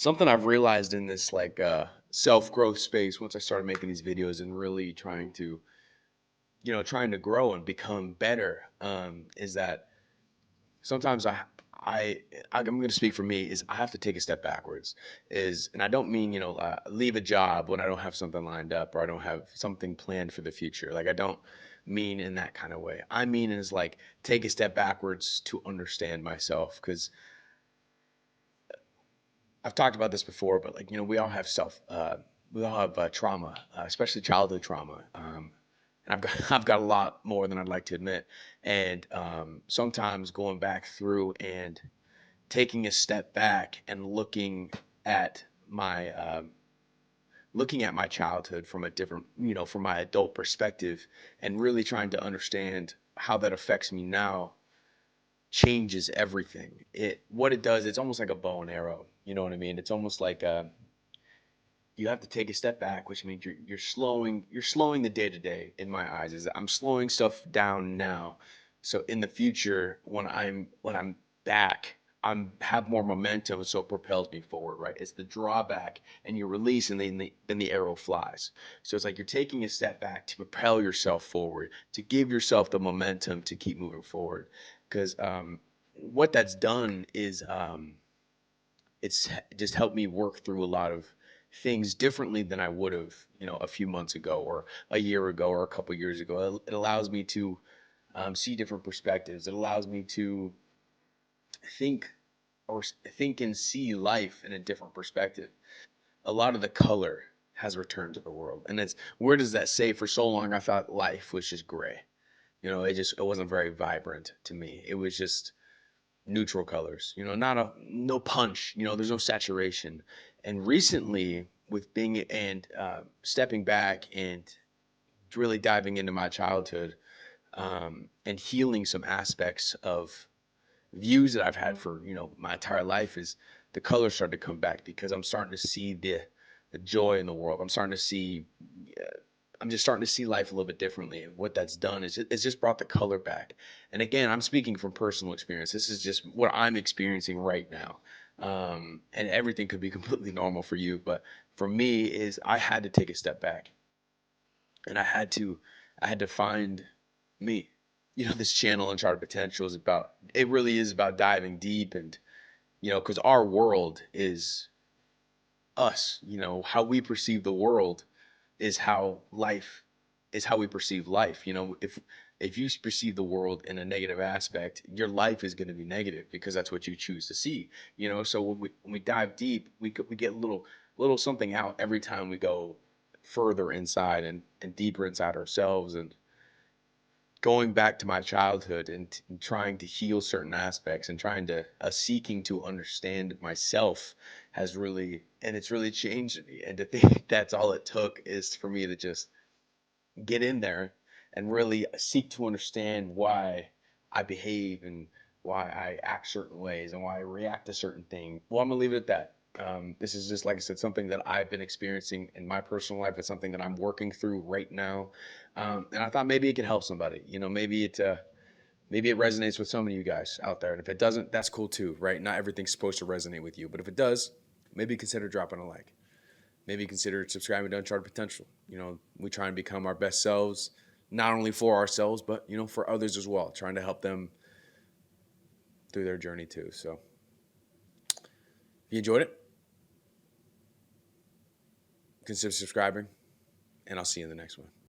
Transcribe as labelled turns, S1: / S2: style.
S1: Something I've realized in this self-growth space once I started making these videos and really trying to grow and become better, is that sometimes I I'm going to speak for me is I have to take a step backwards and I don't mean, leave a job when I don't have something lined up or I don't have something planned for the future. Like I don't mean in that kind of way. I mean is like take a step backwards to understand myself because I've talked about this before, but we all have we all have trauma, especially childhood trauma. And I've got a lot more than I'd like to admit. And sometimes going back through and taking a step back and at my looking at my childhood from a different, from my adult perspective, and really trying to understand how that affects me now changes everything. What it does, it's almost like a bow and arrow. You know what I mean? It's almost like you have to take a step back, which means you're slowing the day to day. In my eyes, is I'm slowing stuff down now, so in the future when I'm back, I'm have more momentum, so it propels me forward. Right? It's the drawback, and you release, and then the arrow flies. So it's like you're taking a step back to propel yourself forward, to give yourself the momentum to keep moving forward. Because what that's done is it's just helped me work through a lot of things differently than I would have, a few months ago or a year ago or a couple years ago. It allows me to see different perspectives. It allows me to think think and see life in a different perspective. A lot of the color has returned to the world, and it's where does that say? For so long, I thought life was just gray. It wasn't very vibrant to me. It was just neutral colors, not no punch, there's no saturation. And recently, with being and stepping back and really diving into my childhood, and healing some aspects of views that I've had for, my entire life, is the colors started to come back because I'm starting to see the joy in the world. I'm just starting to see life a little bit differently. And what that's done is it's just brought the color back. And again, I'm speaking from personal experience. This is just what I'm experiencing right now. And everything could be completely normal for you, but for me, is I had to take a step back, and I had to find me. This channel, Uncharted Potential, it really is about diving deep, and because our world is us. How we perceive the world is how we perceive life. If you perceive the world in a negative aspect, your life is going to be negative because that's what you choose to see. So when we dive deep, we get little something out every time we go further inside and deeper inside ourselves, and going back to my childhood and trying to heal certain aspects and trying to seeking to understand myself it's really changed me. And to think that's all it took is for me to just get in there and really seek to understand why I behave and why I act certain ways and why I react to certain things. Well, I'm gonna leave it at that. This is just, like I said, something that I've been experiencing in my personal life. It's something that I'm working through right now, and I thought maybe it could help somebody. Maybe it resonates with some of you guys out there. And if it doesn't, that's cool too, right? Not everything's supposed to resonate with you, but if it does, maybe consider dropping a like. Maybe consider subscribing to Uncharted Potential. We try and become our best selves, not only for ourselves, but for others as well, trying to help them through their journey too. So if you enjoyed it, consider subscribing, and I'll see you in the next one.